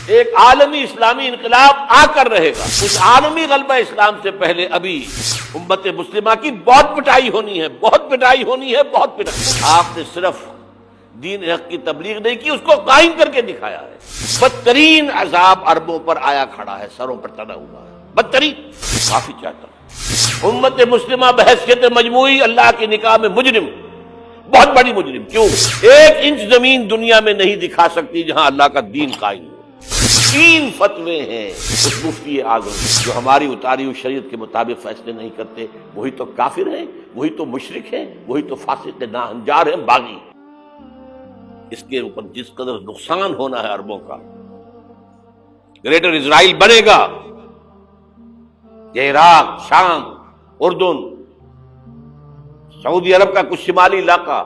ایک عالمی اسلامی انقلاب آ کر رہے گا. اس عالمی غلبہ اسلام سے پہلے ابھی امت مسلمہ کی بہت پٹائی ہونی ہے، بہت پٹائی ہونی ہے، بہت پٹائی. آپ نے صرف دین حق کی تبلیغ نہیں کی، اس کو قائم کر کے دکھایا ہے. بدترین عذاب عربوں پر آیا کھڑا ہے، سروں پر ٹنا ہوا ہے، بدترین. معافی چاہتا ہوں امت مسلمہ بحیثیت مجموعی اللہ کی نگاہ میں مجرم، بہت بڑی مجرم. کیوں؟ 1 انچ زمین دنیا میں نہیں دکھا سکتی جہاں اللہ کا دین قائم ہو. 3 فتوے ہیں اس مفتی اعظم جو ہماری اتاری ہوئی شریعت کے مطابق فیصلے نہیں کرتے، وہی تو کافر ہیں، وہی تو مشرک ہیں، وہی تو فاسق ناہنجار ہیں، باغی. اس کے اوپر جس قدر نقصان ہونا ہے عربوں کا. گریٹر اسرائیل بنے گا، یہ عراق، شام، اردن، سعودی عرب کا کچھ شمالی علاقہ،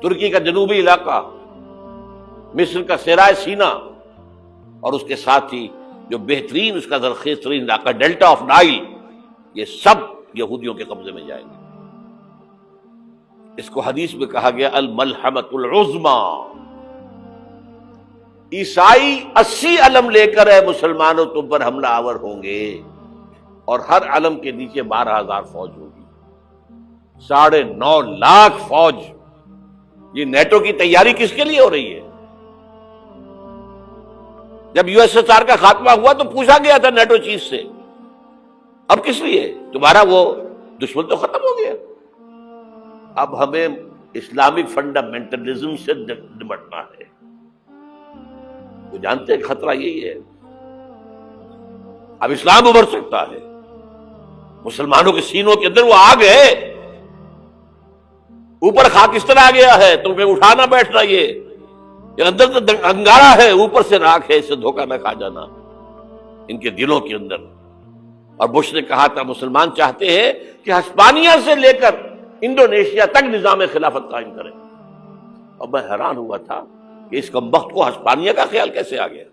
ترکی کا جنوبی علاقہ، مصر کا صحرائے سینا، اور اس کے ساتھ ہی جو بہترین اس کا زرخیز ترین علاقہ ڈیلٹا آف نائل، یہ سب یہودیوں کے قبضے میں جائیں گے. اس کو حدیث میں کہا گیا الملحمۃ العظمیٰ. عیسائی 80 علم لے کر اے مسلمانوں تم پر حملہ آور ہوں گے، اور ہر علم کے نیچے 12,000 فوج ہوگی. 9.5 لاکھ فوج. یہ نیٹو کی تیاری کس کے لیے ہو رہی ہے؟ جب USSR کا خاتمہ ہوا تو پوچھا گیا تھا نیٹو چیف سے، اب کس لیے؟ تمہارا وہ دشمن تو ختم ہو گیا، اب ہمیں اسلامک فنڈامنٹلزم سے نمٹنا ہے. وہ جانتے ہیں خطرہ یہی ہے. اب اسلام ابھر سکتا ہے، مسلمانوں کے سینوں کے اندر وہ آگ ہے، اوپر خاکستر آ گیا ہے، تمہیں اٹھانا بیٹھنا. یہ اندر تو انگارہ ہے، اوپر سے راکھ ہے، اس سے دھوکہ نہ کھا جانا ان کے دلوں کے اندر. اور بش نے کہا تھا مسلمان چاہتے ہیں کہ ہسپانیہ سے لے کر انڈونیشیا تک نظام خلافت قائم کریں. اور میں حیران ہوا تھا کہ اس کمبخت کو ہسپانیہ کا خیال کیسے آ گیا.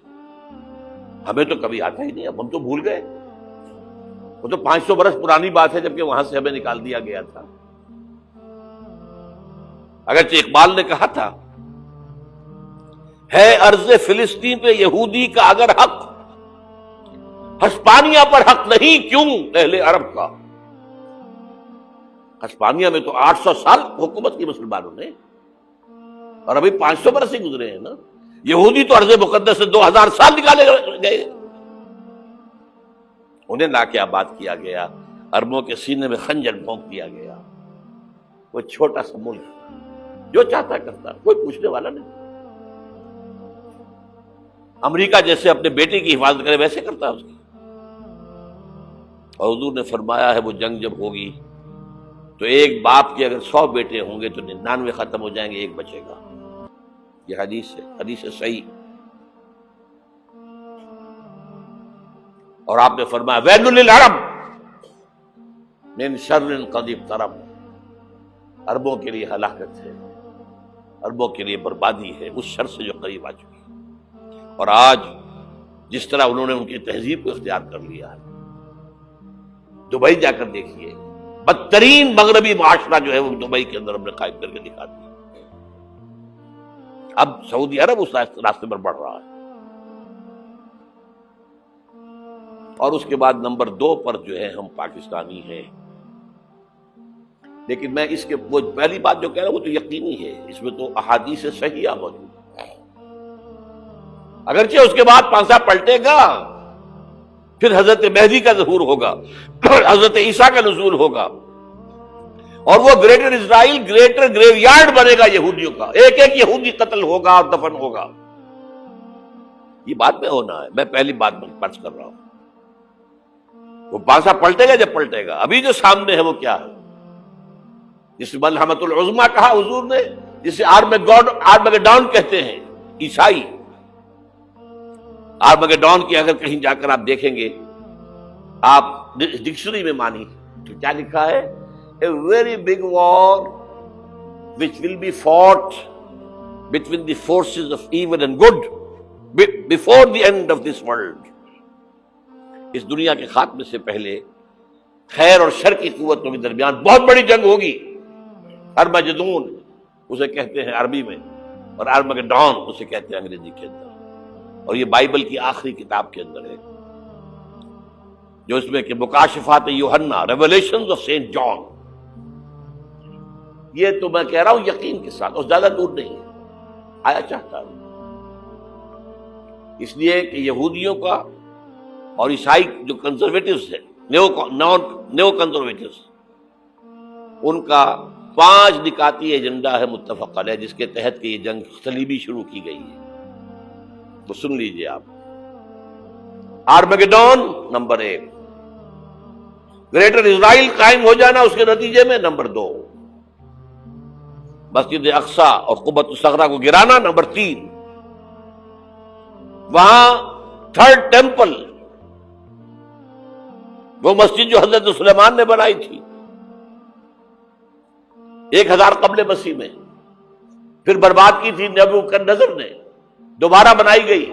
ہمیں تو کبھی آتا ہی نہیں، اب ہم تو بھول گئے. وہ تو 500 برس پرانی بات ہے جبکہ وہاں سے ہمیں نکال دیا گیا تھا. اگرچہ اقبال نے کہا تھا ہے ارض فلسطین پہ یہودی کا اگر حق، ہسپانیہ پر حق نہیں کیوں اہل عرب کا. ہسپانیہ میں تو 800 سال حکومت کی مسلمانوں نے، اور ابھی 500 برس ہی گزرے ہیں نا. یہودی تو ارض مقدس سے 2000 سال نکالے گئے. انہیں نہ کیا بات کیا گیا، عربوں کے سینے میں خنجر بھونک دیا گیا. وہ چھوٹا سا ملک جو چاہتا کرتا، کوئی پوچھنے والا نہیں. امریکہ جیسے اپنے بیٹے کی حفاظت کرے ویسے کرتا اس کی. اور حضور نے فرمایا ہے وہ جنگ جب ہوگی تو ایک باپ کے اگر 100 بیٹے ہوں گے تو 99 ختم ہو جائیں گے، ایک بچے گا. یہ حدیث ہے، حدیث ہے صحیح. اور آپ نے فرمایا ویل للعرب من شر قد اقترب. عربوں کے لیے ہلاکت ہے، عربوں کے لیے بربادی ہے اس شر سے جو قریب آ چکی. اور آج جس طرح انہوں نے ان کی تہذیب کو اختیار کر لیا ہے، دبئی جا کر دیکھیے، بدترین مغربی معاشرہ جو ہے وہ دبئی کے اندر ہم نے قائم کر کے دکھا دیا. اب سعودی عرب اس راستے پر بڑھ رہا ہے. اور اس کے بعد نمبر 2 پر جو ہے ہم پاکستانی ہیں. لیکن میں اس کے وہ پہلی بات جو کہہ رہا ہوں وہ تو یقینی ہے، اس میں تو احادیث صحیحہ موجود ہے. اگرچہ اس کے بعد پانسا پلٹے گا، پھر حضرت مہدی کا ظہور ہوگا، حضرت عیسیٰ کا نزول ہوگا، اور وہ گریٹر اسرائیل گریٹر گریو یارڈ بنے گا یہودیوں کا. ایک ایک یہودی قتل ہوگا اور دفن ہوگا. یہ بات میں ہونا ہے، میں پہلی بات فرض کر رہا ہوں. وہ پانسا پلٹے گا جب پلٹے گا. ابھی جو سامنے ہے وہ کیا ہے؟ جس ملحمۃ العظمیٰ کہا حضور نے، جسے آرمگیڈون کہتے ہیں عیسائی. آرمگیڈون کی اگر کہیں جا کر آپ دیکھیں گے، آپ ڈکشنری میں مانی تو کیا لکھا ہے؟ A very big war which will be fought between the forces of evil and good before the end of this world. اس دنیا کے خاتمے سے پہلے خیر اور شر کی قوتوں کے درمیان بہت بڑی جنگ ہوگی. ارمجدون اسے کہتے ہیں عربی میں، اور آرمگیڈون اسے کہتے ہیں انگریزی کے اندر. اور یہ بائبل کی آخری کتاب کے اندر ہے، جو اس میں کہ مکاشفات یوحنا، ریویلیشنز آف سینٹ جان. یہ تو میں کہہ رہا ہوں یقین کے ساتھ، اور زیادہ دور نہیں ہے، آیا چاہتا ہوں. اس لیے کہ یہودیوں کا اور عیسائی جو کنزرویٹوز ہیں، نیو کنزرویٹوز، ان کا 5 نکاتی ایجنڈا ہے متفق علیہ، جس کے تحت کہ یہ جنگ صلیبی شروع کی گئی ہے. وہ سن لیجئے آپ. آرمیگیڈون نمبر 1، گریٹر اسرائیل قائم ہو جانا اس کے نتیجے میں نمبر 2، مسجد اقصی اور قبۃ الصغریٰ کو گرانا نمبر 3، وہاں 3rd ٹیمپل، وہ مسجد جو حضرت سلیمان نے بنائی تھی 1000 قبل مسیح میں، پھر برباد کی تھی نبوکدنضر نے، دوبارہ بنائی گئی،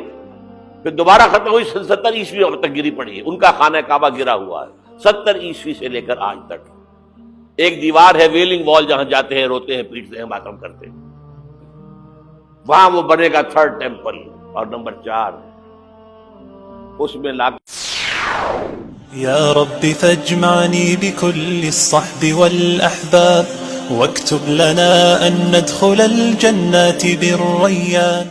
پھر دوبارہ ختم ہوئی 70 عیسوی تک گری پڑی ہے. ان کا خانہ کعبہ گرا ہوا ہے 70 عیسوی سے لے کر آج تک. ایک دیوار ہے ویلنگ وال، جہاں جاتے ہیں، روتے ہیں، پیٹتے ہیں، ماتم کرتے ہیں، وہاں وہ بنے گا 3rd ٹیمپل. اور نمبر 4 اس میں يا رب فاجمعني بكل الصحب والأحباب واكتب لنا أن ندخل الجنات بالريان.